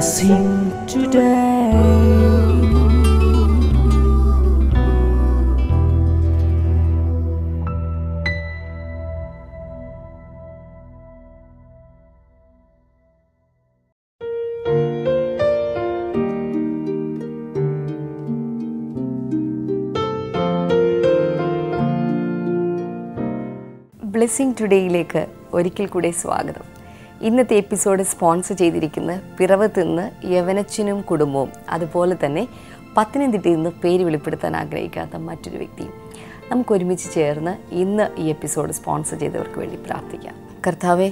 blessing today. Blessing ടുഡേയിലേക്ക് ഒരിക്കൽ കൂടെ സ്വാഗതം. ഇന്നത്തെ എപ്പിസോഡ് സ്പോൺസർ ചെയ്തിരിക്കുന്ന പിറവത്ത് നിന്ന് യവനച്ചനും കുടുംബവും, അതുപോലെ തന്നെ പത്തനംതിട്ടയിൽ നിന്ന് പേര് വെളിപ്പെടുത്താൻ ആഗ്രഹിക്കാത്ത മറ്റൊരു വ്യക്തിയും. നമുക്ക് ഒരുമിച്ച് ചേർന്ന് ഇന്ന് ഈ എപ്പിസോഡ് സ്പോൺസർ ചെയ്തവർക്ക് വേണ്ടി പ്രാർത്ഥിക്കാം. കർത്താവെ,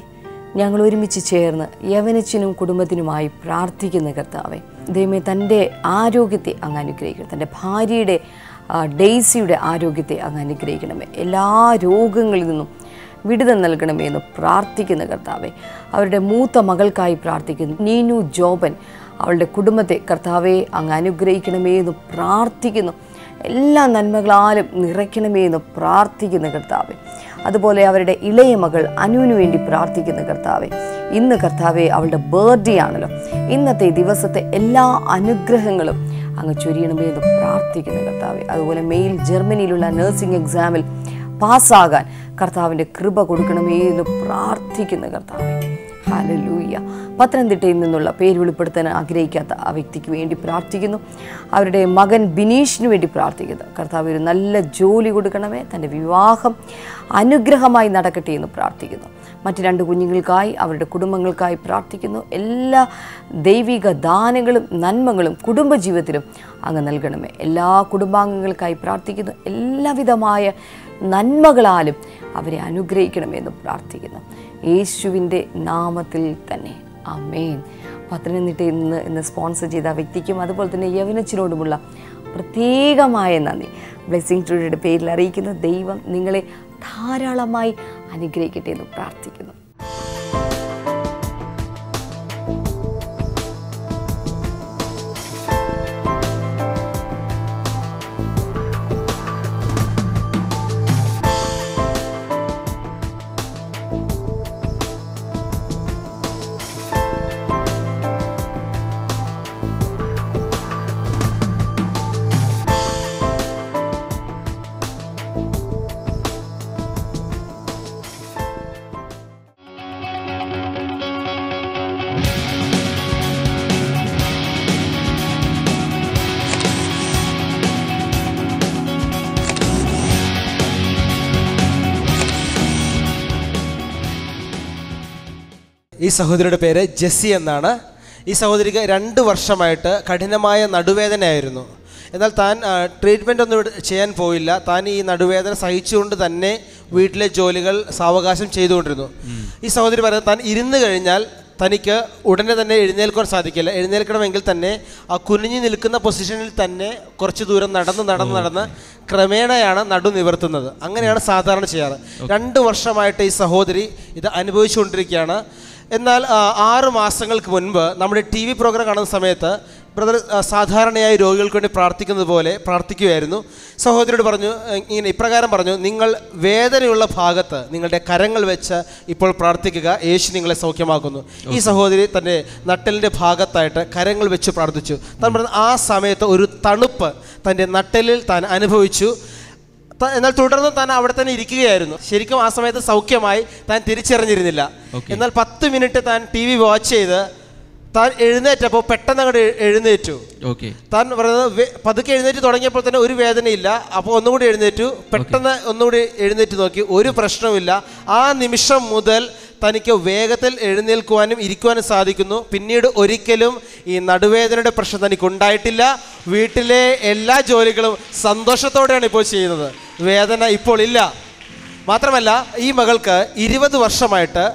ഞങ്ങൾ ഒരുമിച്ച് ചേർന്ന് യവനച്ചനും കുടുംബത്തിനുമായി പ്രാർത്ഥിക്കുന്ന കർത്താവെ, ദൈവമേ തൻ്റെ ആരോഗ്യത്തെ അങ്ങ് അനുഗ്രഹിക്കണം. തൻ്റെ ഭാര്യയുടെ ഡെയ്സിയുടെ ആരോഗ്യത്തെ അങ്ങ് അനുഗ്രഹിക്കണമേ. എല്ലാ രോഗങ്ങളിൽ നിന്നും വിടുതൽ നൽകണമേ എന്ന് പ്രാർത്ഥിക്കുന്ന കർത്താവെ, അവരുടെ മൂത്ത മകൾക്കായി പ്രാർത്ഥിക്കുന്നു. നീനു ജോബൻ, അവളുടെ കുടുംബത്തെ കർത്താവെ അങ്ങ് അനുഗ്രഹിക്കണമേ എന്ന് പ്രാർത്ഥിക്കുന്നു. എല്ലാ നന്മകളാലും നിറയ്ക്കണമേ എന്ന് പ്രാർത്ഥിക്കുന്ന കർത്താവെ, അതുപോലെ അവരുടെ ഇളയ മകൾ അനുവിന് വേണ്ടി പ്രാർത്ഥിക്കുന്ന കർത്താവെ, ഇന്ന് കർത്താവെ അവളുടെ ബർത്ത്ഡേ ആണല്ലോ. ഇന്നത്തെ ദിവസത്തെ എല്ലാ അനുഗ്രഹങ്ങളും അങ്ങ് ചൊരിയണമേ എന്ന് പ്രാർത്ഥിക്കുന്ന കർത്താവെ, അതുപോലെ മെയിൽ ജർമ്മനിയിലുള്ള നഴ്സിംഗ് എക്സാമിൽ പാസ്സാകാൻ കർത്താവിൻ്റെ കൃപ കൊടുക്കണമേ എന്ന് പ്രാർത്ഥിക്കുന്ന കർത്താവെ. ഹല്ലേലൂയ. പത്തനംതിട്ടയിൽ നിന്നുള്ള പേര് വെളിപ്പെടുത്താൻ ആഗ്രഹിക്കാത്ത ആ വ്യക്തിക്ക് വേണ്ടി പ്രാർത്ഥിക്കുന്നു. അവരുടെ മകൻ ബിനീഷിന് വേണ്ടി പ്രാർത്ഥിക്കുന്നു. കർത്താവ് ഒരു നല്ല ജോലി കൊടുക്കണമേ, തൻ്റെ വിവാഹം അനുഗ്രഹമായി നടക്കട്ടെ എന്ന് പ്രാർത്ഥിക്കുന്നു. മറ്റ് 2 കുഞ്ഞുങ്ങൾക്കായി അവരുടെ കുടുംബങ്ങൾക്കായി പ്രാർത്ഥിക്കുന്നു. എല്ലാ ദൈവിക ദാനങ്ങളും നന്മകളും കുടുംബജീവിതത്തിലും അങ്ങ് നൽകണമേ. എല്ലാ കുടുംബാംഗങ്ങൾക്കായി പ്രാർത്ഥിക്കുന്നു. എല്ലാവിധമായ നന്മകളാലും അവരെ അനുഗ്രഹിക്കണമെന്ന് പ്രാർത്ഥിക്കുന്നു. യേശുവിൻ്റെ നാമത്തിൽ തന്നെ ആമേൻ. പത്തനംതിട്ടയിൽ നിന്ന് ഇന്ന് സ്പോൺസർ ചെയ്ത വ്യക്തിക്കും അതുപോലെ തന്നെ യവനച്ചനോടുമുള്ള പ്രത്യേകമായ നന്ദി ബ്ലെസ്സിംഗ് ടുഡേയുടെ പേരിൽ അറിയിക്കുന്ന. ദൈവം നിങ്ങളെ ധാരാളമായി അനുഗ്രഹിക്കട്ടെ എന്ന് പ്രാർത്ഥിക്കുന്നു. ഈ സഹോദരിയുടെ പേര് ജെസ്സി എന്നാണ്. ഈ സഹോദരിക്ക് 2 വർഷമായിട്ട് കഠിനമായ നടുവേദനയായിരുന്നു. എന്നാൽ താൻ ട്രീറ്റ്മെൻ്റ് ഒന്നും ചെയ്യാൻ പോയില്ല. താൻ ഈ നടുവേദന സഹിച്ചുകൊണ്ട് തന്നെ വീട്ടിലെ ജോലികൾ സാവകാശം ചെയ്തുകൊണ്ടിരുന്നു. ഈ സഹോദരി പറയുന്നത്, താൻ ഇരുന്ന് കഴിഞ്ഞാൽ തനിക്ക് ഉടനെ തന്നെ എഴുന്നേൽക്കാൻ സാധിക്കില്ല. എഴുന്നേൽക്കണമെങ്കിൽ തന്നെ ആ കുനിഞ്ഞു നിൽക്കുന്ന പൊസിഷനിൽ തന്നെ കുറച്ച് ദൂരം നടന്ന് ക്രമേണയാണ് നടു നിവർത്തുന്നത്. അങ്ങനെയാണ് സാധാരണ ചെയ്യാറ്. 2 വർഷമായിട്ട് ഈ സഹോദരി ഇത് അനുഭവിച്ചുകൊണ്ടിരിക്കുകയാണ്. എന്നാൽ 6 മാസങ്ങൾക്ക് മുൻപ് നമ്മുടെ TV പ്രോഗ്രാം കാണുന്ന സമയത്ത് ബ്രദർ സാധാരണയായി രോഗികൾക്ക് വേണ്ടി പ്രാർത്ഥിക്കുന്നത് പോലെ പ്രാർത്ഥിക്കുകയായിരുന്നു. സഹോദരിയോട് പറഞ്ഞു, ഇങ്ങനെ ഇപ്രകാരം പറഞ്ഞു, നിങ്ങൾ വേദനയുള്ള ഭാഗത്ത് നിങ്ങളുടെ കരങ്ങൾ വെച്ച് ഇപ്പോൾ പ്രാർത്ഥിക്കുക, യേശു നിങ്ങളെ സൗഖ്യമാക്കുന്നു. ഈ സഹോദരി തൻ്റെ നട്ടലിൻ്റെ ഭാഗത്തായിട്ട് കരങ്ങൾ വെച്ച് പ്രാർത്ഥിച്ചു. താൻ പറഞ്ഞു ആ സമയത്ത് ഒരു തണുപ്പ് തൻ്റെ നട്ടലിൽ താൻ അനുഭവിച്ചു. എന്നാൽ തുടർന്ന് താൻ അവിടെ തന്നെ ഇരിക്കുകയായിരുന്നു. ശരിക്കും ആ സമയത്ത് സൗഖ്യമായി താൻ തിരിച്ചറിഞ്ഞിരുന്നില്ല. എന്നാൽ 10 മിനിറ്റ് താൻ TV വാച്ച് ചെയ്ത് താൻ എഴുന്നേറ്റപ്പോൾ പെട്ടെന്ന് അങ്ങോട്ട് എഴുന്നേറ്റു. താൻ പറയുന്നത് പതുക്കെ എഴുന്നേറ്റ് തുടങ്ങിയപ്പോൾ തന്നെ ഒരു വേദനയില്ല. അപ്പോൾ ഒന്നുകൂടി എഴുന്നേറ്റു, പെട്ടെന്ന് ഒന്നുകൂടി എഴുന്നേറ്റ് നോക്കി, ഒരു പ്രശ്നവുമില്ല. ആ നിമിഷം മുതൽ തനിക്ക് വേഗത്തിൽ എഴുന്നേൽക്കുവാനും ഇരിക്കുവാനും സാധിക്കുന്നു. പിന്നീട് ഒരിക്കലും ഈ നടുവേദനയുടെ പ്രശ്നം തനിക്ക് ഉണ്ടായിട്ടില്ല. വീട്ടിലെ എല്ലാ ജോലികളും സന്തോഷത്തോടെയാണ് ഇപ്പോൾ ചെയ്യുന്നത്. വേദന ഇപ്പോൾ ഇല്ല. മാത്രമല്ല ഈ മകൾക്ക് 20 വർഷമായിട്ട്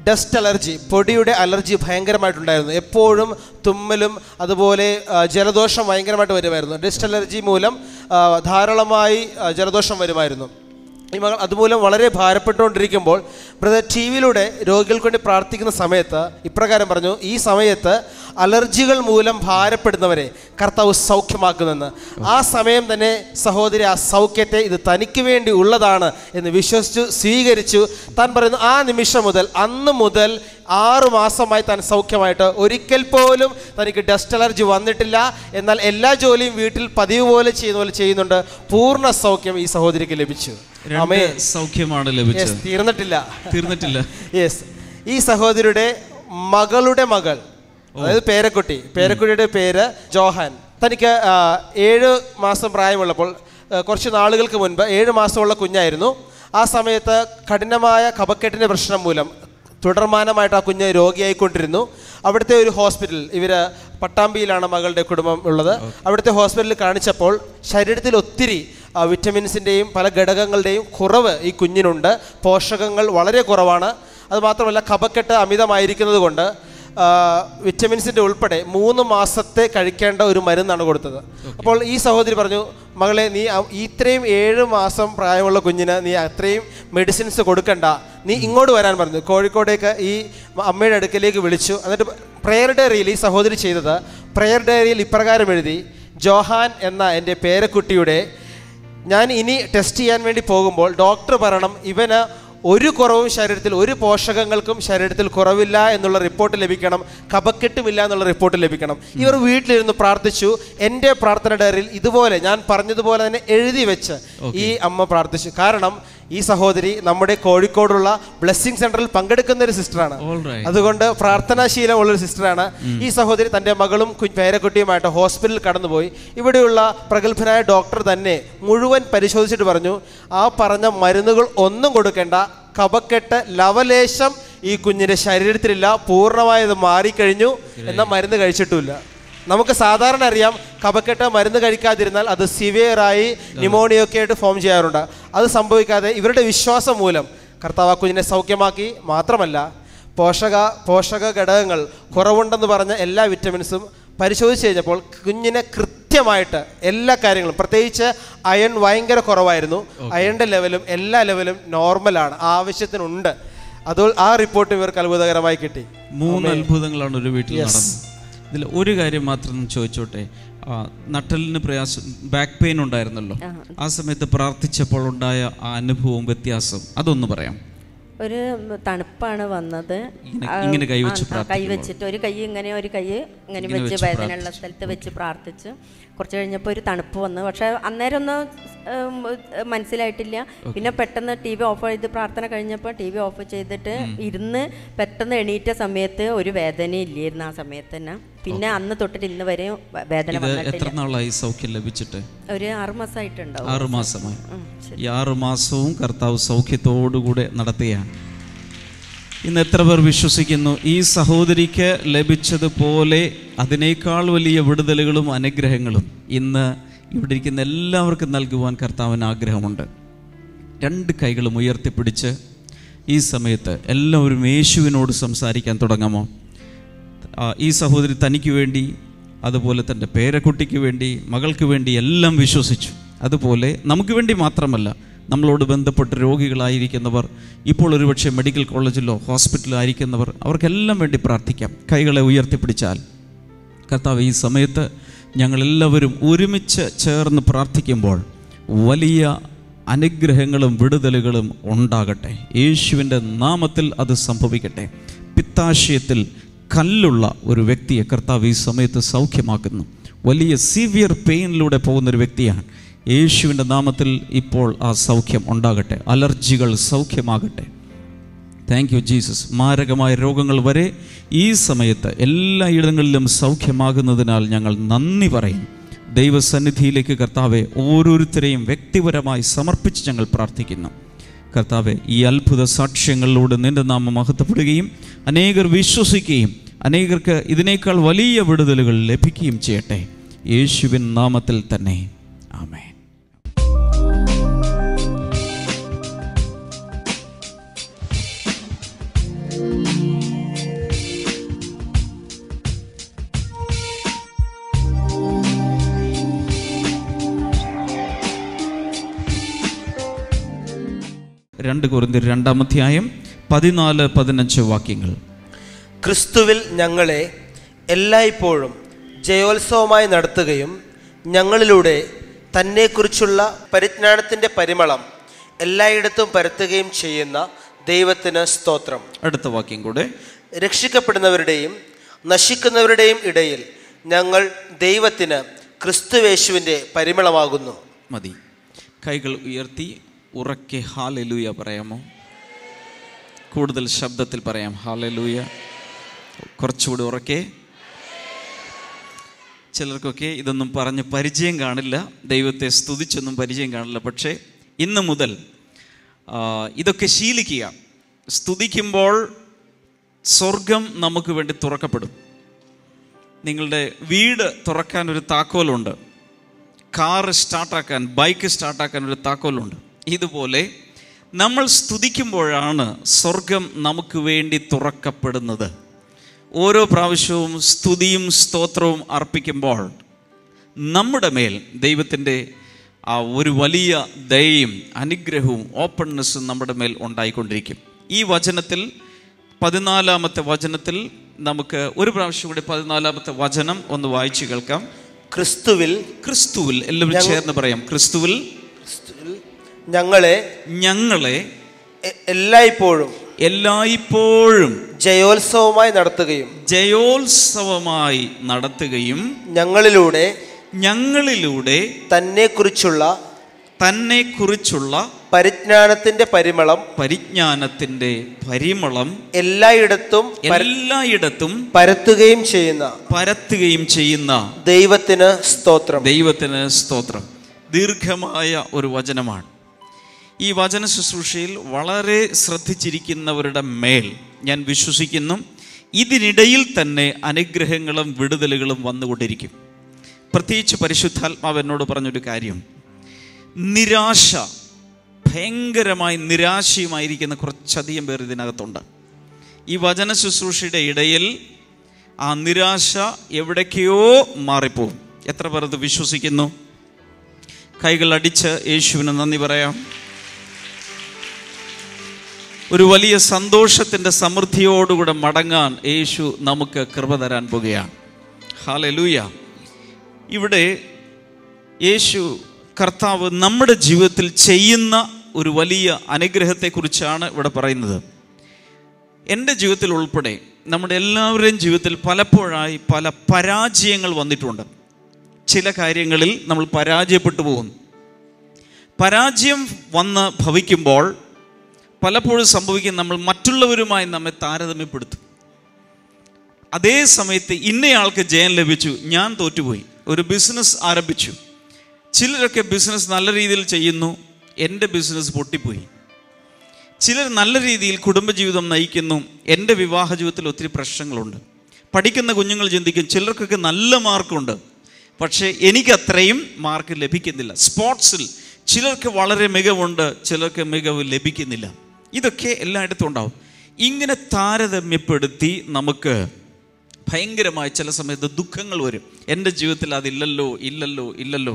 ഡസ്റ്റ് അലർജി, പൊടിയുടെ അലർജി ഭയങ്കരമായിട്ടുണ്ടായിരുന്നു. എപ്പോഴും തുമ്മലും അതുപോലെ ജലദോഷം ഭയങ്കരമായിട്ട് വരുമായിരുന്നു. ഡസ്റ്റ് അലർജി മൂലം ധാരാളമായി ജലദോഷം വരുമായിരുന്നു. ഈ മകൾ അതുമൂലം വളരെ ഭാരപ്പെട്ടുകൊണ്ടിരിക്കുമ്പോൾ ബ്രദർ TV-യിലൂടെ രോഗികൾക്ക് വേണ്ടി പ്രാർത്ഥിക്കുന്ന സമയത്ത് ഇപ്രകാരം പറഞ്ഞു, ഈ സമയത്ത് അലർജികൾ മൂലം ഭാരപ്പെടുന്നവരെ കർത്താവ് സൗഖ്യമാക്കുമെന്ന്. ആ സമയം തന്നെ സഹോദരി ആ സൗഖ്യത്തെ ഇത് തനിക്ക് വേണ്ടി ഉള്ളതാണ് എന്ന് വിശ്വസിച്ചു, സ്വീകരിച്ചു. താൻ പറയുന്നു, ആ നിമിഷം മുതൽ, അന്ന് മുതൽ 6 മാസമായി താൻ സൗഖ്യമായിട്ട് ഒരിക്കൽ പോലും തനിക്ക് ഡസ്റ്റ് അലർജി വന്നിട്ടില്ല. എന്നാൽ എല്ലാ ജോലിയും വീട്ടിൽ പതിവ് പോലെ ചെയ്യുന്ന പോലെ ചെയ്യുന്നുണ്ട്. പൂർണ്ണ സൗഖ്യം ഈ സഹോദരിക്ക് ലഭിച്ചു. സൗഖ്യമാണ് ലഭിച്ചത്. തീർന്നിട്ടില്ല. യെസ്. ഈ സഹോദരിയുടെ മകളുടെ മകൾ, അതായത് പേരക്കുട്ടിയുടെ പേര് ജോഹാൻ. തനിക്ക് 7 മാസം പ്രായമുള്ളപ്പോൾ, കുറച്ച് നാളുകൾക്ക് മുൻപ് 7 മാസമുള്ള കുഞ്ഞായിരുന്നു. ആ സമയത്ത് കഠിനമായ കഫക്കെട്ടിൻ്റെ പ്രശ്നം മൂലം തുടർമാനമായിട്ട് ആ കുഞ്ഞ് രോഗിയായിക്കൊണ്ടിരുന്നു. അവിടുത്തെ ഒരു ഹോസ്പിറ്റൽ, ഇവർ പട്ടാമ്പിയിലാണ് മകളുടെ കുടുംബം ഉള്ളത്. അവിടുത്തെ ഹോസ്പിറ്റലിൽ കാണിച്ചപ്പോൾ ശരീരത്തിൽ ഒത്തിരി വിറ്റമിൻസിൻ്റെയും പല ഘടകങ്ങളുടെയും കുറവ് ഈ കുഞ്ഞിനുണ്ട്. പോഷകങ്ങൾ വളരെ കുറവാണ്. അതുമാത്രമല്ല, കഫക്കെട്ട് അമിതമായിരിക്കുന്നത് കൊണ്ട് വിറ്റമിൻസിൻ്റെ ഉൾപ്പെടെ 3 മാസത്തെ കഴിക്കേണ്ട ഒരു മരുന്നാണ് കൊടുത്തത്. അപ്പോൾ ഈ സഹോദരി പറഞ്ഞു, മകളെ, നീ ഇത്രയും 7 മാസം പ്രായമുള്ള കുഞ്ഞിന് നീ അത്രയും മെഡിസിൻസ് കൊടുക്കണ്ട, നീ ഇങ്ങോട്ട് വരാൻ പറഞ്ഞു. കോഴിക്കോടേക്ക് ഈ അമ്മയുടെ അടുക്കലേക്ക് വിളിച്ചു. എന്നിട്ട് പ്രെയർ ഡയറിയിൽ ഈ സഹോദരി ചെയ്തത്, പ്രെയർ ഡയറിയിൽ ഇപ്രകാരം എഴുതി, ജോഹാൻ എന്ന എൻ്റെ പേരക്കുട്ടിയുടെ ഞാൻ ഇനി ടെസ്റ്റ് ചെയ്യാൻ വേണ്ടി പോകുമ്പോൾ ഡോക്ടർ പറയണം ഇവന് ഒരു കുറവും ശരീരത്തിൽ, ഒരു പോഷകങ്ങൾക്കും ശരീരത്തിൽ കുറവില്ല എന്നുള്ള റിപ്പോർട്ട് ലഭിക്കണം, കഫക്കെട്ടുമില്ല എന്നുള്ള റിപ്പോർട്ട് ലഭിക്കണം. ഇവർ വീട്ടിലിരുന്ന് പ്രാർത്ഥിച്ചു. എൻ്റെ പ്രാർത്ഥന ഡയറിയിൽ ഇതുപോലെ ഞാൻ പറഞ്ഞതുപോലെ തന്നെ എഴുതി വെച്ച് ഈ അമ്മ പ്രാർത്ഥിച്ചു. കാരണം ഈ സഹോദരി നമ്മുടെ കോഴിക്കോടുള്ള ബ്ലെസ്സിങ് സെന്ററിൽ പങ്കെടുക്കുന്ന ഒരു സിസ്റ്ററാണ്. അതുകൊണ്ട് പ്രാർത്ഥനാശീലമുള്ളൊരു സിസ്റ്ററാണ്. ഈ സഹോദരി തൻ്റെ മകളും പേരക്കുട്ടിയുമായിട്ട് ഹോസ്പിറ്റലിൽ കടന്നുപോയി. ഇവിടെയുള്ള പ്രഗത്ഭനായ ഡോക്ടർ തന്നെ മുഴുവൻ പരിശോധിച്ചിട്ട് പറഞ്ഞു, ആ പറഞ്ഞ മരുന്നുകൾ ഒന്നും കൊടുക്കേണ്ട, കഫക്കെട്ട് ലവലേശം ഈ കുഞ്ഞിൻ്റെ ശരീരത്തിലില്ല, പൂർണ്ണമായത് മാറിക്കഴിഞ്ഞു, എന്ന മരുന്ന് കഴിച്ചിട്ടുമില്ല. നമുക്ക് സാധാരണ അറിയാം, കഫക്കെട്ട് മരുന്ന് കഴിക്കാതിരുന്നാൽ അത് സിവിയറായി ന്യൂമോണിയൊക്കെ ആയിട്ട് ഫോം ചെയ്യാറുണ്ട്. അത് സംഭവിക്കാതെ ഇവരുടെ വിശ്വാസം മൂലം കർത്താവ് ആ കുഞ്ഞിനെ സൗഖ്യമാക്കി. മാത്രമല്ല, പോഷക ഘടകങ്ങൾ കുറവുണ്ടെന്ന് പറഞ്ഞ എല്ലാ വിറ്റമിൻസും പരിശോധിച്ച് കഴിഞ്ഞപ്പോൾ കുഞ്ഞിനെ കൃത്യമായിട്ട് എല്ലാ കാര്യങ്ങളും, പ്രത്യേകിച്ച് അയൺ ഭയങ്കര കുറവായിരുന്നു. അയണിൻ്റെ ലെവലും എല്ലാ ലെവലും നോർമലാണ്, ആവശ്യത്തിനുണ്ട്. ആ റിപ്പോർട്ട് ഇവർക്ക് അത്ഭുതകരമായി കിട്ടി. 3 അത്ഭുതങ്ങളാണ് ഒരു വീട്ടിൽ നടന്നത്. ഇതിൽ ഒരു കാര്യം മാത്രം ചോദിച്ചോട്ടെ, നട്ടലിന് പ്രയാസം, ബാക്ക് പെയിൻ ഉണ്ടായിരുന്നല്ലോ, ആ സമയത്ത് പ്രാർത്ഥിച്ചപ്പോൾ ഉണ്ടായ ആ അനുഭവവും വ്യത്യാസം അതൊന്ന് പറയാം. ഒരു തണുപ്പാണ് വന്നത്. ഇങ്ങനെ കൈവച്ചിട്ട് ഒരു കൈ ഇങ്ങനെ ഒരു കൈ ഇങ്ങനെ വെച്ച് വേദനയുള്ള സ്ഥലത്ത് വെച്ച് പ്രാർത്ഥിച്ച് കുറച്ച് കഴിഞ്ഞപ്പോൾ ഒരു തണുപ്പ് വന്നു. പക്ഷെ അന്നേരം ഒന്നും മനസ്സിലായിട്ടില്ല. പിന്നെ പെട്ടെന്ന് TV ഓഫ് ചെയ്ത് പ്രാർത്ഥന കഴിഞ്ഞപ്പോൾ TV ഓഫ് ചെയ്തിട്ട് ഇരുന്ന് പെട്ടെന്ന് എണീറ്റ സമയത്ത് ഒരു വേദന ഇല്ലായിരുന്നു ആ സമയത്ത് തന്നെ. പിന്നെ അന്ന് തൊട്ടിട്ട് ഇന്ന് വരെ വേദന വന്നിട്ടില്ല. എത്ര നാളായി സൗഖ്യം ലഭിച്ചിട്ട്? ഒരു 6 മാസമായിട്ടുണ്ടാവും. 6 മാസമായി. ഈ 6 മാസവും കർത്താവ് സൗഖ്യത്തോടുകൂടെ നടത്തുകയാണ്. ഇന്ന് എത്ര പേർ വിശ്വസിക്കുന്നു ഈ സഹോദരിക്ക് ലഭിച്ചതുപോലെ അതിനേക്കാൾ വലിയ വിടുതലുകളും അനുഗ്രഹങ്ങളും ഇന്ന് ഇവിടെ ഇരിക്കുന്ന എല്ലാവർക്കും നൽകുവാൻ കർത്താവിന് ആഗ്രഹമുണ്ട്. 2 കൈകളും ഉയർത്തിപ്പിടിച്ച് ഈ സമയത്ത് എല്ലാവരും യേശുവിനോട് സംസാരിക്കാൻ തുടങ്ങാമോ? ഈ സഹോദരി തനിക്ക് വേണ്ടി, അതുപോലെ തൻ്റെ പേരക്കുട്ടിക്ക് വേണ്ടി, മകൾക്ക് വേണ്ടി എല്ലാം വിശ്വസിച്ചു. അതുപോലെ നമുക്ക് വേണ്ടി മാത്രമല്ല, നമ്മളോട് ബന്ധപ്പെട്ട് രോഗികളായിരിക്കുന്നവർ, ഇപ്പോൾ ഒരുപക്ഷെ മെഡിക്കൽ കോളേജിലോ ഹോസ്പിറ്റലിലോ ആയിരിക്കുന്നവർ, അവർക്കെല്ലാം വേണ്ടി പ്രാർത്ഥിക്കാം. കൈകളെ ഉയർത്തിപ്പിടിച്ചാൽ, കർത്താവ് ഈ സമയത്ത് ഞങ്ങളെല്ലാവരും ഒരുമിച്ച് ചേർന്ന് പ്രാർത്ഥിക്കുമ്പോൾ വലിയ അനുഗ്രഹങ്ങളും വിടുതലുകളും ഉണ്ടാകട്ടെ. യേശുവിൻ്റെ നാമത്തിൽ അത് സംഭവിക്കട്ടെ. പിത്താശയത്തിൽ കല്ലുള്ള ഒരു വ്യക്തിയെ കർത്താവ് ഈ സമയത്ത് സൗഖ്യമാക്കുന്നു. വലിയ സിവിയർ പെയിനിലൂടെ പോകുന്നൊരു വ്യക്തിയാണ്. യേശുവിൻ്റെ നാമത്തിൽ ഇപ്പോൾ ആ സൗഖ്യം ഉണ്ടാകട്ടെ. അലർജികൾ സൗഖ്യമാകട്ടെ. Thank you Jesus. മാരകമായ രോഗങ്ങൾ വരെ ഈ സമയത്ത് എല്ലാ ഇടങ്ങളിലും സൗഖ്യമാകുന്നതിനാൽ ഞങ്ങൾ നന്ദി പറയും. ദൈവസന്നിധിയിലേക്ക് കർത്താവെ ഓരോരുത്തരെയും വ്യക്തിപരമായി സമർപ്പിച്ച് ഞങ്ങൾ പ്രാർത്ഥിക്കുന്നു. കർത്താവെ, ഈ അത്ഭുത സാക്ഷ്യങ്ങളിലൂടെ നിൻ്റെ നാമം മഹത്വപ്പെടുകയും അനേകർ വിശ്വസിക്കുകയും അനേകർക്ക് ഇതിനേക്കാൾ വലിയ വിടുതലുകൾ ലഭിക്കുകയും ചെയ്യട്ടെ. യേശുവിൻ നാമത്തിൽ തന്നെ ആമേൻ. കൊരിന്ത്യർ 2-ാം അധ്യായം 14-15 വാക്യങ്ങൾ. ക്രിസ്തുവിൽ ഞങ്ങളെ എല്ലായ്പ്പോഴും ജയോത്സവമായി നടത്തുകയും ഞങ്ങളിലൂടെ തന്നെക്കുറിച്ചുള്ള പരിജ്ഞാനത്തിൻ്റെ പരിമളം എല്ലായിടത്തും പരത്തുകയും ചെയ്യുന്ന ദൈവത്തിന് സ്തോത്രം. അടുത്ത വാക്യം കൂടെ. രക്ഷിക്കപ്പെടുന്നവരുടെയും നശിക്കുന്നവരുടെയും ഇടയിൽ ഞങ്ങൾ ദൈവത്തിന് ക്രിസ്തുയേശുവിൻ്റെ പരിമളമാകുന്നു. മതി. കൈകൾ ഉയർത്തി ഉറക്കെ ഹല്ലേലൂയ പറയാമോ? കൂടുതൽ ശബ്ദത്തിൽ പറയാം. ഹല്ലേലൂയ. കുറച്ചുകൂടി ഉറക്കെ. ചിലർക്കൊക്കെ ഇതൊന്നും പറഞ്ഞ് പരിചയം കാണില്ല, ദൈവത്തെ സ്തുതിച്ചൊന്നും പരിചയം കാണില്ല. പക്ഷേ ഇന്ന് മുതൽ ഇതൊക്കെ ശീലിക്കുക. സ്തുതിക്കുമ്പോൾ സ്വർഗം നമുക്ക് വേണ്ടി തുറക്കപ്പെടും. നിങ്ങളുടെ വീട് തുറക്കാൻ ഒരു താക്കോലുണ്ട്, കാറ് സ്റ്റാർട്ടാക്കാൻ, ബൈക്ക് സ്റ്റാർട്ടാക്കാൻ ഒരു താക്കോലുണ്ട്. ഇതുപോലെ നമ്മൾ സ്തുതിക്കുമ്പോഴാണ് സ്വർഗം നമുക്ക് വേണ്ടി തുറക്കപ്പെടുന്നത്. ഓരോ പ്രാവശ്യവും സ്തുതിയും സ്തോത്രവും അർപ്പിക്കുമ്പോൾ നമ്മുടെ മേൽ ദൈവത്തിൻ്റെ ആ ഒരു വലിയ ദയയും അനുഗ്രഹവും ഓപ്പൺനെസ്സും നമ്മുടെ മേൽ ഉണ്ടായിക്കൊണ്ടിരിക്കും. ഈ വചനത്തിൽ 14-ാമത്തെ വചനത്തിൽ നമുക്ക് ഒരു പ്രാവശ്യം കൂടി 14-ാമത്തെ വചനം ഒന്ന് വായിച്ചു കേൾക്കാം. ക്രിസ്തുവിൽ എല്ലാവരും ചേർന്ന് പറയാം. ക്രിസ്തുവിൽ ഞങ്ങളെ എല്ലായ്പ്പോഴും ജയോത്സവമായി നടത്തുകയും ഞങ്ങളിലൂടെ തന്നെക്കുറിച്ചുള്ള പരിജ്ഞാനത്തിന്റെ പരിമളം എല്ലായിടത്തും പരത്തുകയും ചെയ്യുന്ന ദൈവത്തിന് സ്തോത്രം. ദീർഘമായ ഒരു വചനമാണ്. ഈ വചന ശുശ്രൂഷയിൽ വളരെ ശ്രദ്ധിച്ചിരിക്കുന്നവരുടെ മേൽ ഞാൻ വിശ്വസിക്കുന്നു ഇതിനിടയിൽ തന്നെ അനുഗ്രഹങ്ങളും വിടുതലുകളും വന്നുകൊണ്ടിരിക്കും. പ്രത്യേകിച്ച് പരിശുദ്ധാത്മാവ് എന്നോട് പറഞ്ഞൊരു കാര്യം, നിരാശ, ഭയങ്കരമായി നിരാശയുമായിരിക്കുന്ന കുറച്ചധികം പേർ ഇതിനകത്തുണ്ട്. ഈ വചന ശുശ്രൂഷയുടെ ഇടയിൽ ആ നിരാശ എവിടേക്കോ മാറിപ്പോവും. എത്ര പേർ അത് വിശ്വസിക്കുന്നു? കൈകൾ അടിച്ച് യേശുവിന് നന്ദി പറയാം. ഒരു വലിയ സന്തോഷത്തിൻ്റെ സമൃദ്ധിയോടുകൂടെ മടങ്ങാൻ യേശു നമുക്ക് കൃപ തരാൻ പോകുകയാണ്. ഹല്ലേലൂയ. ഇവിടെ യേശു കർത്താവ് നമ്മുടെ ജീവിതത്തിൽ ചെയ്യുന്ന ഒരു വലിയ അനുഗ്രഹത്തെക്കുറിച്ചാണ് ഇവിടെ പറയുന്നത്. എൻ്റെ ജീവിതത്തിൽ ഉൾപ്പെടെ നമ്മുടെ എല്ലാവരുടെയും ജീവിതത്തിൽ പലപ്പോഴായി പല പരാജയങ്ങൾ വന്നിട്ടുണ്ട്. ചില കാര്യങ്ങളിൽ നമ്മൾ പരാജയപ്പെട്ടു പോകുന്നു. പരാജയം വന്ന് ഭവിക്കുമ്പോൾ പലപ്പോഴും സംഭവിക്കും, നമ്മൾ മറ്റുള്ളവരുമായി നമ്മെ താരതമ്യപ്പെടുത്തും. അതേ സമയത്ത് ഇന്നയാൾക്ക് ജയം ലഭിച്ചു, ഞാൻ തോറ്റുപോയി. ഒരു ബിസിനസ് ആരംഭിച്ചു, ചിലരൊക്കെ ബിസിനസ് നല്ല രീതിയിൽ ചെയ്യുന്നു, എൻ്റെ ബിസിനസ് പൊട്ടിപ്പോയി. ചിലർ നല്ല രീതിയിൽ കുടുംബജീവിതം നയിക്കുന്നു, എൻ്റെ വിവാഹ ജീവിതത്തിൽ ഒത്തിരി പ്രശ്നങ്ങളുണ്ട്. പഠിക്കുന്ന കുഞ്ഞുങ്ങൾ ചിന്തിക്കും, ചിലർക്കൊക്കെ നല്ല മാർക്കുണ്ട്, പക്ഷേ എനിക്ക് അത്രയും മാർക്ക് ലഭിക്കുന്നില്ല. സ്പോർട്സിൽ ചിലർക്ക് വളരെ മികവുണ്ട്, ചിലർക്ക് മികവ് ലഭിക്കുന്നില്ല. ഇതൊക്കെ എല്ലായിടത്തും ഉണ്ടാവും. ഇങ്ങനെ താരതമ്യപ്പെടുത്തി നമുക്ക് ഭയങ്കരമായി ചില സമയത്ത് ദുഃഖങ്ങൾ വരും. എൻ്റെ ജീവിതത്തിൽ അതില്ലല്ലോ.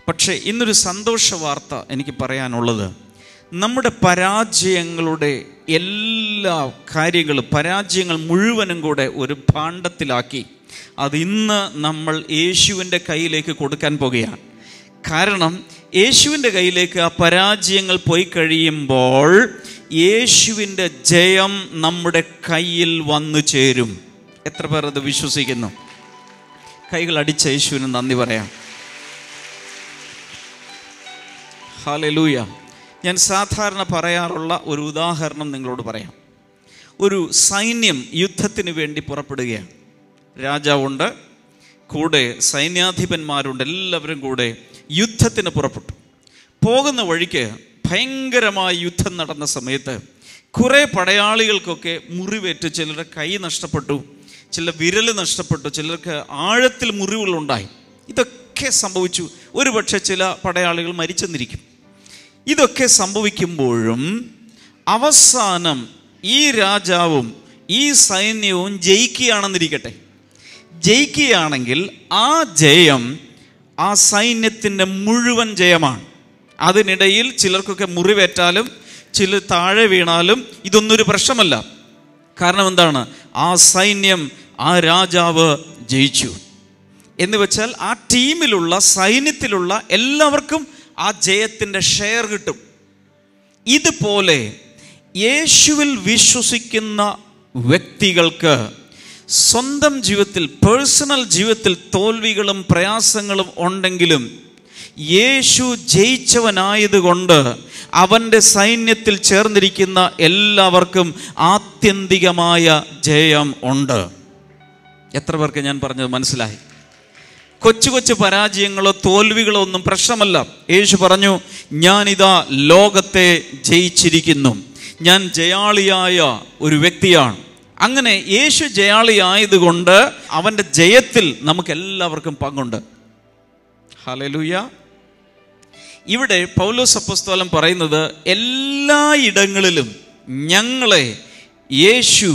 പക്ഷേ ഇന്നൊരു സന്തോഷ വാർത്ത എനിക്ക് പറയാനുള്ളത്, നമ്മുടെ പരാജയങ്ങളുടെ എല്ലാ കാര്യങ്ങളും, പരാജയങ്ങൾ മുഴുവനും കൂടെ ഒരു ഭാണ്ഡത്തിലാക്കി അത് ഇന്ന് നമ്മൾ യേശുവിൻ്റെ കയ്യിലേക്ക് കൊടുക്കാൻ പോകുകയാണ്. കാരണം യേശുവിൻ്റെ കയ്യിലേക്ക് ആ പരാജയങ്ങൾ പോയി കഴിയുമ്പോൾ യേശുവിൻ്റെ ജയം നമ്മുടെ കയ്യിൽ വന്നു ചേരും. എത്ര പേർ അത് വിശ്വസിക്കുന്നു? കൈകൾ അടിച്ച യേശുവിന് നന്ദി പറയാം. ഹല്ലേലൂയ. ഞാൻ സാധാരണ പറയാറുള്ള ഒരു ഉദാഹരണം നിങ്ങളോട് പറയാം. ഒരു സൈന്യം യുദ്ധത്തിന് വേണ്ടി പുറപ്പെടുകയാണ്. രാജാവുണ്ട്, കൂടെ സൈന്യാധിപന്മാരുണ്ട്, എല്ലാവരും കൂടെ യുദ്ധത്തിന് പുറപ്പെട്ടു. പോകുന്ന വഴിക്ക് ഭയങ്കരമായ യുദ്ധം നടന്ന സമയത്ത് കുറേ പടയാളികൾക്കൊക്കെ മുറിവേറ്റ്, ചിലരുടെ കൈ നഷ്ടപ്പെട്ടു, ചില വിരൽ നഷ്ടപ്പെട്ടു, ചിലർക്ക് ആഴത്തിൽ മുറിവുകളുണ്ടായി. ഇതൊക്കെ സംഭവിച്ചു. ഒരുപക്ഷെ ചില പടയാളികൾ മരിച്ചെന്നിരിക്കും. ഇതൊക്കെ സംഭവിക്കുമ്പോഴും അവസാനം ഈ രാജാവും ഈ സൈന്യവും ജയിക്കുകയാണെന്നിരിക്കട്ടെ. ജയിക്കുകയാണെങ്കിൽ ആ ജയം ആ സൈന്യത്തിൻ്റെ മുഴുവൻ ജയമാണ്. അതിനിടയിൽ ചിലർക്കൊക്കെ മുറിവേറ്റാലും ചിലർ താഴെ വീണാലും ഇതൊന്നൊരു പ്രശ്നമല്ല. കാരണം എന്താണ്? ആ സൈന്യം, ആ രാജാവ് ജയിച്ചു എന്ന് വെച്ചാൽ ആ ടീമിലുള്ള, സൈന്യത്തിലുള്ള എല്ലാവർക്കും ആ ജയത്തിൻ്റെ ഷെയർ കിട്ടും. ഇതുപോലെ യേശുവിൽ വിശ്വസിക്കുന്ന വ്യക്തികൾക്ക് സ്വന്തം ജീവിതത്തിൽ, പേഴ്സണൽ ജീവിതത്തിൽ തോൽവികളും പ്രയാസങ്ങളും ഉണ്ടെങ്കിലും യേശു ജയിച്ചവനായതുകൊണ്ട് അവൻ്റെ സൈന്യത്തിൽ ചേർന്നിരിക്കുന്ന എല്ലാവർക്കും ആത്യന്തികമായ ജയം ഉണ്ട്. എത്ര പേർക്ക് ഞാൻ പറഞ്ഞത് മനസ്സിലായി? കൊച്ചു കൊച്ചു പരാജയങ്ങളോ തോൽവികളോ ഒന്നും പ്രശ്നമല്ല. യേശു പറഞ്ഞു, ഞാനിതാ ലോകത്തെ ജയിച്ചിരിക്കുന്നു, ഞാൻ ജയാളിയായ ഒരു വ്യക്തിയാണ്. അങ്ങനെ യേശു ജയാളിയായതുകൊണ്ട് അവൻ്റെ ജയത്തിൽ നമുക്ക് എല്ലാവർക്കും പങ്കുണ്ട്. ഹല്ലേലൂയ. ഇവിടെ പൗലോസ് അപ്പോസ്തലൻ പറയുന്നത്, എല്ലായിടങ്ങളിലും ഞങ്ങളെ യേശു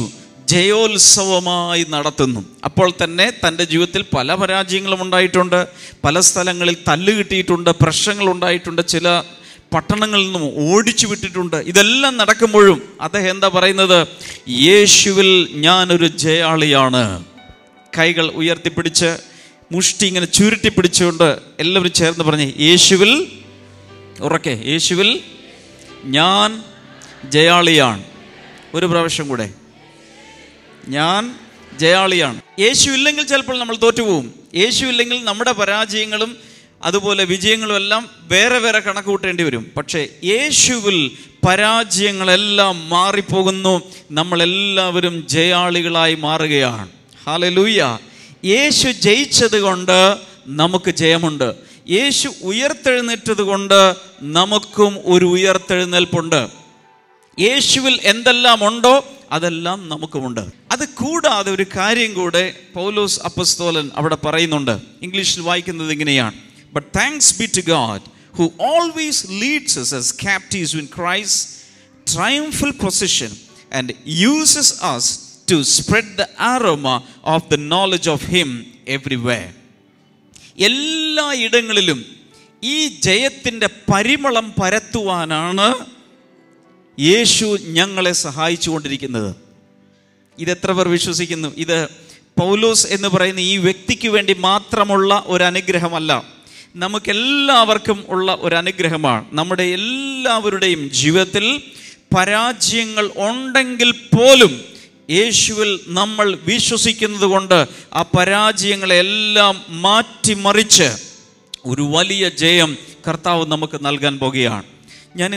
ജയോത്സവമായി നടത്തുന്നു. അപ്പോൾ തന്നെ തൻ്റെ ജീവിതത്തിൽ പല പരാജയങ്ങളും ഉണ്ടായിട്ടുണ്ട്, പല സ്ഥലങ്ങളിൽ തല്ല് കിട്ടിയിട്ടുണ്ട്, പ്രശ്നങ്ങൾ ഉണ്ടായിട്ടുണ്ട്, ചില പട്ടണങ്ങളിൽ നിന്നും ഓടിച്ചു വിട്ടിട്ടുണ്ട്. ഇതെല്ലാം നടക്കുമ്പോഴും അദ്ദേഹം എന്താ പറയുന്നത്? യേശുവിൽ ഞാനൊരു ജയാളിയാണ്. കൈകൾ ഉയർത്തിപ്പിടിച്ച് മുഷ്ടി ഇങ്ങനെ ചുരുട്ടിപ്പിടിച്ചുകൊണ്ട് എല്ലാവരും ചേർന്ന് പറഞ്ഞ്, യേശുവിൽ, ഉറക്കെ, യേശുവിൽ ഞാൻ ജയാളിയാണ്. ഒരു പ്രാവശ്യം കൂടെ, ഞാൻ ജയാളിയാണ്. യേശു ഇല്ലെങ്കിൽ ചിലപ്പോൾ നമ്മൾ തോറ്റുപോകും. യേശു ഇല്ലെങ്കിൽ നമ്മുടെ പരാജയങ്ങളും അതുപോലെ വിജയങ്ങളും എല്ലാം വേറെ വേറെ കണക്ക് കൂട്ടേണ്ടി വരും. പക്ഷേ യേശുവിൽ പരാജയങ്ങളെല്ലാം മാറിപ്പോകുന്നു, നമ്മളെല്ലാവരും ജയാളികളായി മാറുകയാണ്. ഹല്ലേലൂയ. യേശു ജയിച്ചത് കൊണ്ട് നമുക്ക് ജയമുണ്ട്. യേശു ഉയർത്തെഴുന്നേറ്റത് കൊണ്ട് നമുക്കും ഒരു ഉയർത്തെഴുന്നേൽപ്പുണ്ട്. യേശുവിൽ എന്തെല്ലാം ഉണ്ടോ അതെല്ലാം നമുക്കുമുണ്ട്. അത് കൂടാതെ ഒരു കാര്യം കൂടെ പൗലോസ് അപ്പോസ്തലൻ അവിടെ പറയുന്നുണ്ട്. ഇംഗ്ലീഷിൽ വായിക്കുന്നത് ഇങ്ങനെയാണ്: But thanks be to God who always leads us as captives in Christ's triumphal procession and uses us to spread the aroma of the knowledge of Him everywhere. എല്ലാ ഇടങ്ങളിലും ഈ ജയത്തിൻ്റെ പരിമളം പരത്തുവാനാണ് യേശു ഞങ്ങളെ സഹായിച്ചു കൊണ്ടിരിക്കുന്നത്. ഇതെത്ര പേർ വിശ്വസിക്കുന്നു? ഇത് പൗലോസ് എന്ന് പറയുന്ന ഈ വ്യക്തിക്ക് വേണ്ടി മാത്രമുള്ള ഒരു അനുഗ്രഹമല്ല, നമുക്കെല്ലാവർക്കും ഉള്ള ഒരു അനുഗ്രഹമാണ്. നമ്മുടെ എല്ലാവരുടെയും ജീവിതത്തിൽ പരാജയങ്ങൾ ഉണ്ടെങ്കിൽ പോലും യേശുവിൽ നമ്മൾ വിശ്വസിക്കുന്നത് കൊണ്ട് ആ പരാജയങ്ങളെല്ലാം മാറ്റിമറിച്ച് ഒരു വലിയ ജയം കർത്താവ് നമുക്ക് നൽകാൻ പോകുകയാണ്. ഞാൻ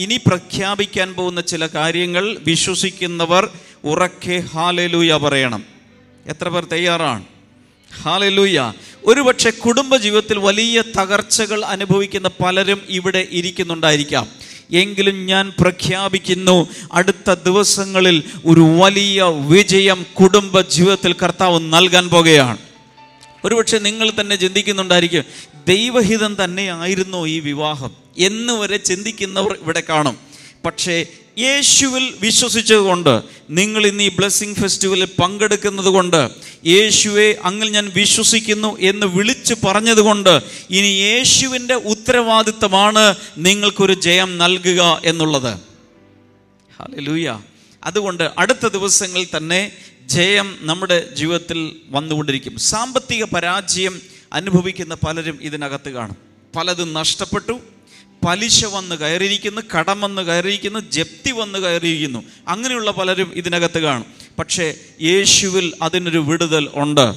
ഇനി പ്രഖ്യാപിക്കാൻ പോകുന്ന ചില കാര്യങ്ങൾ വിശ്വസിക്കുന്നവർ ഉറക്കെ ഹല്ലേലൂയ പറയണം. എത്ര പേർ തയ്യാറാണ്? ഹല്ലേലൂയ. ഒരുപക്ഷെ കുടുംബജീവിതത്തിൽ വലിയ തകർച്ചകൾ അനുഭവിക്കുന്ന പലരും ഇവിടെ ഇരിക്കുന്നുണ്ടായിരിക്കാം. എങ്കിലും ഞാൻ പ്രഖ്യാപിക്കുന്നു, അടുത്ത ദിവസങ്ങളിൽ ഒരു വലിയ വിജയം കുടുംബ ജീവിതത്തിൽ കർത്താവ് നൽകാൻ പോകുകയാണ്. ഒരുപക്ഷെ നിങ്ങൾ തന്നെ ചിന്തിക്കുന്നുണ്ടായിരിക്കും, ദൈവഹിതം തന്നെയായിരുന്നോ ഈ വിവാഹം എന്ന് വരെ ചിന്തിക്കുന്നവർ ഇവിടെ കാണും. പക്ഷേ യേശുവിൽ വിശ്വസിച്ചതുകൊണ്ട്, നിങ്ങൾ ഇന്ന് ഈ ബ്ലെസ്സിങ് ഫെസ്റ്റിവലിൽ പങ്കെടുക്കുന്നത് കൊണ്ട്, യേശുവെ അങ്ങിൽ ഞാൻ വിശ്വസിക്കുന്നു എന്ന് വിളിച്ചു പറഞ്ഞതുകൊണ്ട്, ഇനി യേശുവിൻ്റെ ഉത്തരവാദിത്തമാണ് നിങ്ങൾക്കൊരു ജയം നൽകുക എന്നുള്ളത്. ഹല്ലേലൂയ. അതുകൊണ്ട് അടുത്ത ദിവസങ്ങളിൽ തന്നെ ജയം നമ്മുടെ ജീവിതത്തിൽ വന്നുകൊണ്ടിരിക്കും. സാമ്പത്തിക പരാജയം അനുഭവിക്കുന്ന പലരും ഇതിനകത്ത് കാണും. പലതും നഷ്ടപ്പെട്ടു, പലിശ വന്ന് കയറിയിരിക്കുന്നു, കടം വന്ന് കയറിയിരിക്കുന്നു, ജപ്തി വന്ന് കയറിയിരിക്കുന്നു. അങ്ങനെയുള്ള പലരും ഇതിനകത്ത് കാണും. പക്ഷേ യേശുവിൽ അതിനൊരു വിടുതൽ ഉണ്ട്.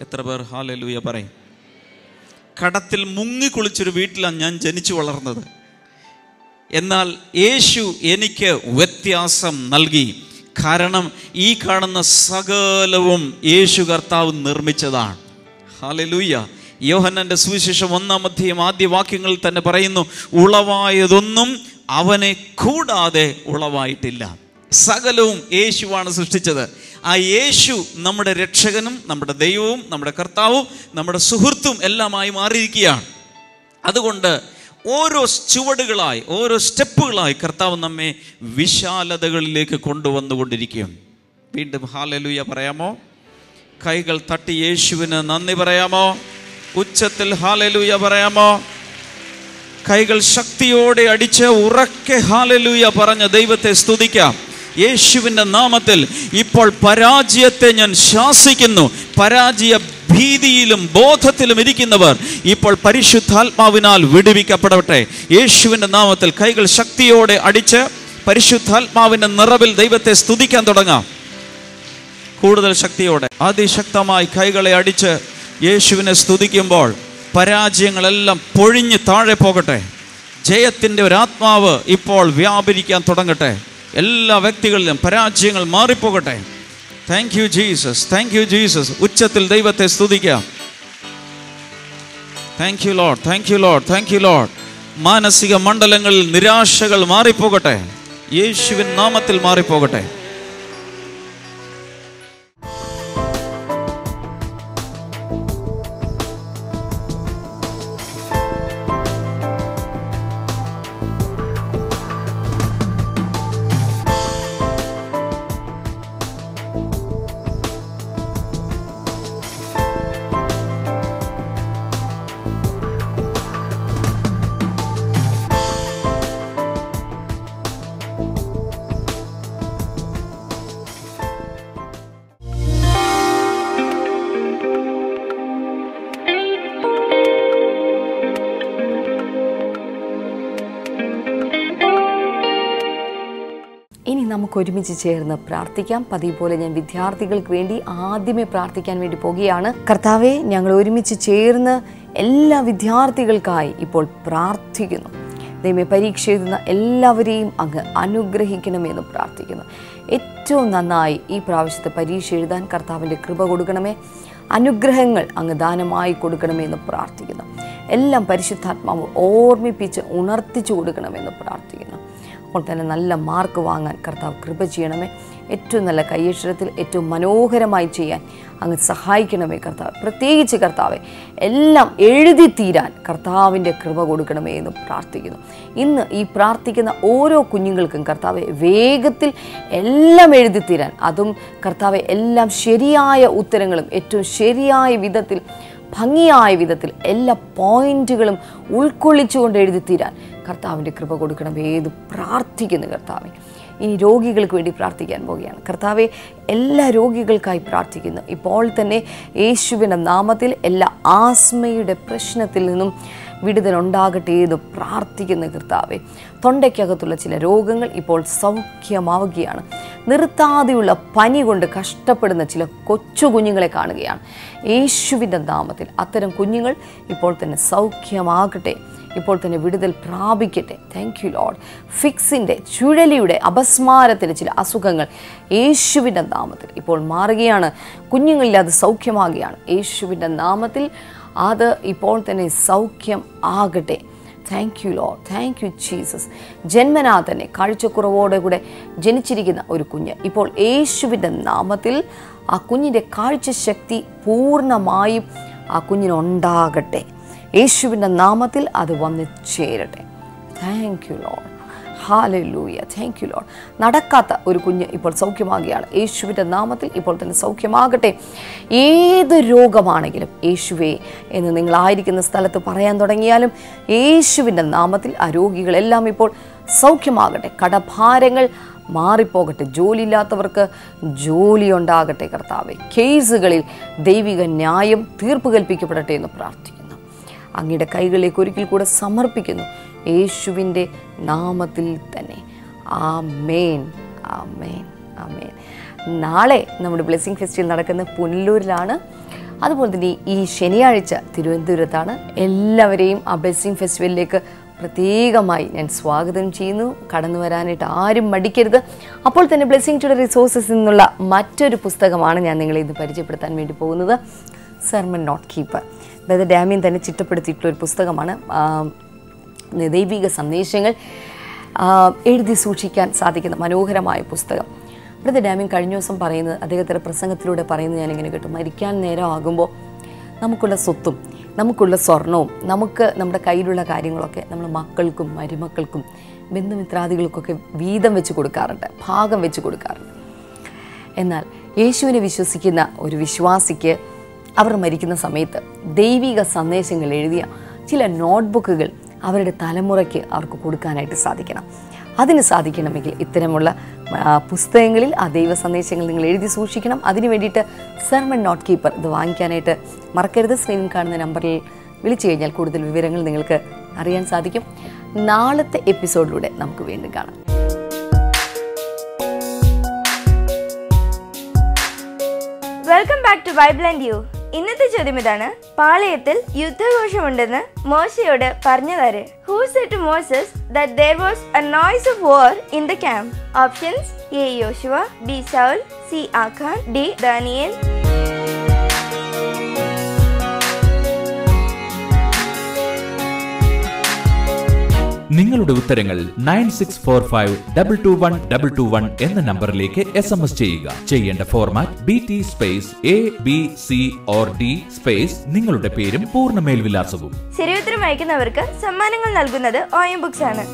എത്ര പേർ ഹല്ലേലൂയ പറയും? കടത്തിൽ മുങ്ങിക്കുളിച്ചൊരു വീട്ടിലാണ് ഞാൻ ജനിച്ചു വളർന്നത്. എന്നാൽ യേശു എനിക്ക് വ്യത്യാസം നൽകി. കാരണം ഈ കാണുന്ന സകലവും യേശു കർത്താവ് നിർമ്മിച്ചതാണ്. ഹല്ലേലൂയ. യോഹന്നാന്റെ സുവിശേഷം 1-ാം അധ്യായം ആദ്യ വാക്യങ്ങളിൽ തന്നെ പറയുന്നു, ഉളവായതൊന്നും അവനെ കൂടാതെ ഉളവായിട്ടില്ല. സകലവും യേശുവാണ് സൃഷ്ടിച്ചത്. ആ യേശു നമ്മുടെ രക്ഷകനും നമ്മുടെ ദൈവവും നമ്മുടെ കർത്താവും നമ്മുടെ സുഹൃത്തും എല്ലാമായി മാറിയിരിക്കുകയാണ്. അതുകൊണ്ട് ഓരോ ചുവടുകളായി, ഓരോ സ്റ്റെപ്പുകളായി കർത്താവ് നമ്മെ വിശാലതകളിലേക്ക് കൊണ്ടുവന്നുകൊണ്ടിരിക്കും. വീണ്ടും ഹല്ലേലൂയ പറയാമോ? കൈകൾ തട്ടി യേശുവിന് നന്ദി പറയാമോ? ഉച്ചത്തിൽ ഹല്ലേലൂയ പറയാമോ? കൈകൾ ശക്തിയോടെ അടിച്ച് ഉറക്കെ ഹല്ലേലൂയ പറഞ്ഞ ദൈവത്തെ സ്തുതിക്കാം. യേശുവിൻ്റെ നാമത്തിൽ ഇപ്പോൾ പരാജയത്തെ ഞാൻ ശാസിക്കുന്നു. പരാജയ ഭീതിയിലും ബോധത്തിലും ഇരിക്കുന്നവർ ഇപ്പോൾ പരിശുദ്ധാത്മാവിനാൽ വിടുവിക്കപ്പെടട്ടെ. യേശുവിൻ്റെ നാമത്തിൽ കൈകൾ ശക്തിയോടെ അടിച്ച് പരിശുദ്ധാത്മാവിൻ്റെ നിറവിൽ ദൈവത്തെ സ്തുതിക്കാൻ തുടങ്ങാം. കൂടുതൽ ശക്തിയോടെ അതിശക്തമായി കൈകളെ അടിച്ച് യേശുവിനെ സ്തുതിക്കുമ്പോൾ പരാജയങ്ങളെല്ലാം പൊഴിഞ്ഞ് താഴെ പോകട്ടെ. ജയത്തിൻ്റെ ഒരാത്മാവ് ഇപ്പോൾ വ്യാപരിക്കാൻ തുടങ്ങട്ടെ. എല്ലാ വ്യക്തികളിലും പരാജയങ്ങൾ മാറിപ്പോകട്ടെ. Thank you Jesus, thank you Jesus. ഉച്ചത്തിൽ ദൈവത്തെ സ്തുതിക്കാം. Thank you Lord, thank you Lord, thank you Lord. മാനസിക മണ്ഡലങ്ങളിൽ നിരാശകൾ മാറിപ്പോകട്ടെ. യേശുവിൻ നാമത്തിൽ മാറിപ്പോകട്ടെ. ഇനി നമുക്ക് ഒരുമിച്ച് ചേർന്ന് പ്രാർത്ഥിക്കാം. പതിവ് പോലെ ഞാൻ വിദ്യാർത്ഥികൾക്ക് വേണ്ടി ആദ്യമേ പ്രാർത്ഥിക്കാൻ വേണ്ടി പോകുകയാണ്. കർത്താവെ, ഞങ്ങൾ ഒരുമിച്ച് ചേർന്ന് എല്ലാ വിദ്യാർത്ഥികൾക്കായി ഇപ്പോൾ പ്രാർത്ഥിക്കുന്നു. ദൈവമേ, പരീക്ഷ എഴുതുന്ന എല്ലാവരെയും അങ്ങ് അനുഗ്രഹിക്കണമെന്ന് പ്രാർത്ഥിക്കുന്നു. ഏറ്റവും നന്നായി ഈ പ്രാവശ്യത്തെ പരീക്ഷ എഴുതാൻ കർത്താവിൻ്റെ കൃപ കൊടുക്കണമേ. അനുഗ്രഹങ്ങൾ അങ്ങ് ദാനമായി കൊടുക്കണമെന്ന് പ്രാർത്ഥിക്കുന്നു. എല്ലാം പരിശുദ്ധാത്മാവ് ഓർമ്മിപ്പിച്ച് ഉണർത്തിച്ചു കൊടുക്കണമെന്ന് പ്രാർത്ഥിക്കുന്നു. അപ്പോൾ തന്നെ നല്ല മാർക്ക് വാങ്ങാൻ കർത്താവ് കൃപ ചെയ്യണമേ. ഏറ്റവും നല്ല കയ്യക്ഷരത്തിൽ ഏറ്റവും മനോഹരമായി ചെയ്യാൻ അങ്ങ് സഹായിക്കണമേ കർത്താവ്. പ്രത്യേകിച്ച് കർത്താവെ, എല്ലാം എഴുതി തീരാൻ കർത്താവിൻ്റെ കൃപ കൊടുക്കണമേ എന്ന് പ്രാർത്ഥിക്കുന്നു. ഇന്ന് ഈ പ്രാർത്ഥിക്കുന്ന ഓരോ കുഞ്ഞുങ്ങൾക്കും കർത്താവെ വേഗത്തിൽ എല്ലാം എഴുതി തീരാൻ, അതും കർത്താവെ എല്ലാം ശരിയായ ഉത്തരങ്ങളും ഏറ്റവും ശരിയായ വിധത്തിൽ ഭംഗിയായ വിധത്തിൽ എല്ലാ പോയിന്റുകളും ഉൾക്കൊള്ളിച്ചുകൊണ്ട് എഴുതി തീരാൻ കർത്താവിൻ്റെ കൃപ കൊടുക്കണമേ എന്ന് പ്രാർത്ഥിക്കുന്നു കർത്താവെ. ഇനി രോഗികൾക്ക് വേണ്ടി പ്രാർത്ഥിക്കാൻ പോവുകയാണ്. കർത്താവെ, എല്ലാ രോഗികൾക്കായി പ്രാർത്ഥിക്കുന്നു. ഇപ്പോൾ തന്നെ യേശുവിൻ്റെ നാമത്തിൽ എല്ലാ ആസ്മയുടെ പ്രശ്നത്തിൽ നിന്നും വിടുതലുണ്ടാകട്ടെ എന്ന് പ്രാർത്ഥിക്കുന്ന കർത്താവെ. തൊണ്ടയ്ക്കകത്തുള്ള ചില രോഗങ്ങൾ ഇപ്പോൾ സൗഖ്യമാവുകയാണ്. നിർത്താതെയുള്ള പനി കൊണ്ട് കഷ്ടപ്പെടുന്ന ചില കൊച്ചു കുഞ്ഞുങ്ങളെ കാണുകയാണ്. യേശുവിൻ്റെ നാമത്തിൽ അത്തരം കുഞ്ഞുങ്ങൾ ഇപ്പോൾ തന്നെ സൗഖ്യമാകട്ടെ, ഇപ്പോൾ തന്നെ വിടുതൽ പ്രാപിക്കട്ടെ. Thank you Lord. ഫിക്സിൻ്റെ ചുഴലിയുടെ അപസ്മാരത്തിൻ്റെ ചില അസുഖങ്ങൾ യേശുവിൻ്റെ നാമത്തിൽ ഇപ്പോൾ മാറുകയാണ്. കുഞ്ഞുങ്ങളിൽ അത് സൗഖ്യമാകുകയാണ്. യേശുവിൻ്റെ നാമത്തിൽ അത് ഇപ്പോൾ തന്നെ സൗഖ്യം ആകട്ടെ. Thank you Lord, thank you Jesus. ജന്മനാ തന്നെ കാഴ്ചക്കുറവോടെ കൂടെ ജനിച്ചിരിക്കുന്ന ഒരു കുഞ്ഞ് ഇപ്പോൾ യേശുവിൻ്റെ നാമത്തിൽ ആ കുഞ്ഞിൻ്റെ കാഴ്ചശക്തി പൂർണ്ണമായും ആ കുഞ്ഞിനുണ്ടാകട്ടെ. യേശുവിൻ്റെ നാമത്തിൽ അത് വന്ന് ചേരട്ടെ. Thank you Lord. Hallelujah. Thank you Lord. നടക്കാത്ത ഒരു കുഞ്ഞ് ഇപ്പോൾ സൗഖ്യമാകുകയാണ്. യേശുവിൻ്റെ നാമത്തിൽ ഇപ്പോൾ തന്നെ സൗഖ്യമാകട്ടെ. ഏത് രോഗമാണെങ്കിലും യേശുവേ എന്ന് നിങ്ങളായിരിക്കുന്ന സ്ഥലത്ത് പറയാൻ തുടങ്ങിയാലും യേശുവിൻ്റെ നാമത്തിൽ ആ രോഗികളെല്ലാം ഇപ്പോൾ സൗഖ്യമാകട്ടെ. കടഭാരങ്ങൾ മാറിപ്പോകട്ടെ. ജോലിയില്ലാത്തവർക്ക് ജോലി ഉണ്ടാകട്ടെ കർത്താവെ. കേസുകളിൽ ദൈവിക ന്യായം തീർപ്പ് കൽപ്പിക്കപ്പെടട്ടെ എന്ന് പ്രാർത്ഥിക്കുന്നു. അങ്ങയുടെ കൈകളിലേക്ക് ഒരിക്കൽ കൂടെ സമർപ്പിക്കുന്നു, യേശുവിൻ്റെ നാമത്തിൽ തന്നെ. ആമേൻ, ആമേൻ, ആമേൻ. നാളെ നമ്മുടെ ബ്ലെസ്സിങ് ഫെസ്റ്റിവൽ നടക്കുന്ന പുനലൂരിലാണ്. അതുപോലെ തന്നെ ഈ ശനിയാഴ്ച തിരുവനന്തപുരത്താണ്. എല്ലാവരെയും ആ ബ്ലെസ്സിങ് ഫെസ്റ്റിവലിലേക്ക് പ്രത്യേകമായി ഞാൻ സ്വാഗതം ചെയ്യുന്നു. കടന്നു വരാനായിട്ട് ആരും മടിക്കരുത്. അപ്പോൾ തന്നെ ബ്ലെസ്സിങ് ടുഡേ റിസോഴ്സസിൽ നിന്നുള്ള മറ്റൊരു പുസ്തകമാണ് ഞാൻ നിങ്ങളെ ഇന്ന് പരിചയപ്പെടുത്താൻ വേണ്ടി പോകുന്നത്. Sermon note keeper. അതായത് ഡാമിയൻ തന്നെ ചിട്ടപ്പെടുത്തിയിട്ടുള്ളൊരു പുസ്തകമാണ്. ദൈവിക സന്ദേശങ്ങൾ എഴുതി സൂക്ഷിക്കാൻ സാധിക്കുന്ന മനോഹരമായ പുസ്തകം. ബ്രദർ ഡാമിയൻ കഴിഞ്ഞ ദിവസം പറയുന്നത്, അദ്ദേഹത്തിൻ്റെ പ്രസംഗത്തിലൂടെ പറയുന്നത് ഞാനിങ്ങനെ കേട്ടു. മരിക്കാൻ നേരമാകുമ്പോൾ നമുക്കുള്ള സ്വത്തും നമുക്കുള്ള സ്വർണവും നമുക്ക് നമ്മുടെ കയ്യിലുള്ള കാര്യങ്ങളൊക്കെ നമ്മൾ മക്കൾക്കും മരുമക്കൾക്കും ബന്ധുമിത്രാദികൾക്കൊക്കെ വീതം വെച്ച് കൊടുക്കാറുണ്ട്, ഭാഗം വെച്ച് കൊടുക്കാറുണ്ട്. എന്നാൽ യേശുവിനെ വിശ്വസിക്കുന്ന ഒരു വിശ്വാസിക്ക് അവർ മരിക്കുന്ന സമയത്ത് ദൈവിക സന്ദേശങ്ങൾ എഴുതിയ ചില നോട്ട്ബുക്കുകൾ അവരുടെ തലമുറയ്ക്ക് അവർക്ക് കൊടുക്കാനായിട്ട് സാധിക്കണം. അതിന് സാധിക്കണമെങ്കിൽ ഇത്തരമുള്ള പുസ്തകങ്ങളിൽ ആ ദൈവ സന്ദേശങ്ങൾ നിങ്ങൾ എഴുതി സൂക്ഷിക്കണം. അതിന് വേണ്ടിയിട്ട് സെർമൺ നോട്ട് കീപ്പർ ഇത് വാങ്ങിക്കാനായിട്ട് മറക്കരുത്. സ്ക്രീനിൽ കാണുന്ന നമ്പറിൽ വിളിച്ചു കഴിഞ്ഞാൽ കൂടുതൽ വിവരങ്ങൾ നിങ്ങൾക്ക് അറിയാൻ സാധിക്കും. നാളത്തെ എപ്പിസോഡിലൂടെ നമുക്ക് വീണ്ടും കാണാം. Back to Bible and you. ഇന്നത്തെ ചോദ്യം ഇതാണ്: പാളയത്തിൽ യുദ്ധഘോഷമുണ്ടെന്ന് മോശയോട് പറഞ്ഞതാര്? Who said to Moses that there was a noise of war in the camp? Options: A. Joshua, B. Saul, C. Achan, D. Daniel. നിങ്ങളുടെ ഉത്തരങ്ങൾ 9645221221 എന്ന നമ്പറിലേക്ക് SMS ചെയ്യുക. ചെയ്യേണ്ട format BT space ABC or D space നിങ്ങളുടെ പേരും പൂർണ്ണ മേൽവിലാസവും. ശരിയുത്തരം അയക്കുന്നവർക്ക് സമ്മാനങ്ങൾ നൽകുന്നത് OM ബുക്സ് ആണ്.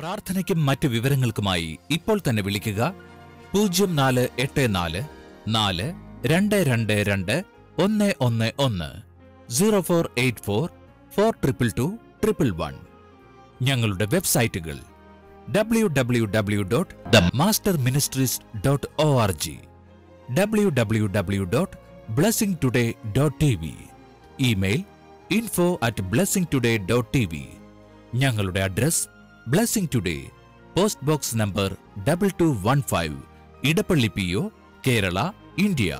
പ്രാർത്ഥനയ്ക്കും മറ്റ് വിവരങ്ങൾക്കുമായി ഇപ്പോൾ തന്നെ വിളിക്കുക 0484 4222 111 0484 4222 ഞങ്ങളുടെ വെബ്സൈറ്റുകൾ www.themasterministries.org, www.blessingtoday.tv, ഇമെയിൽ info@blessingtoday.tv. ഞങ്ങളുടെ address blessing today, post box number 2215, Edappally PO, Kerala, India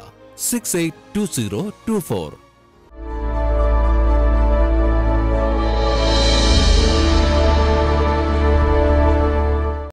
682024.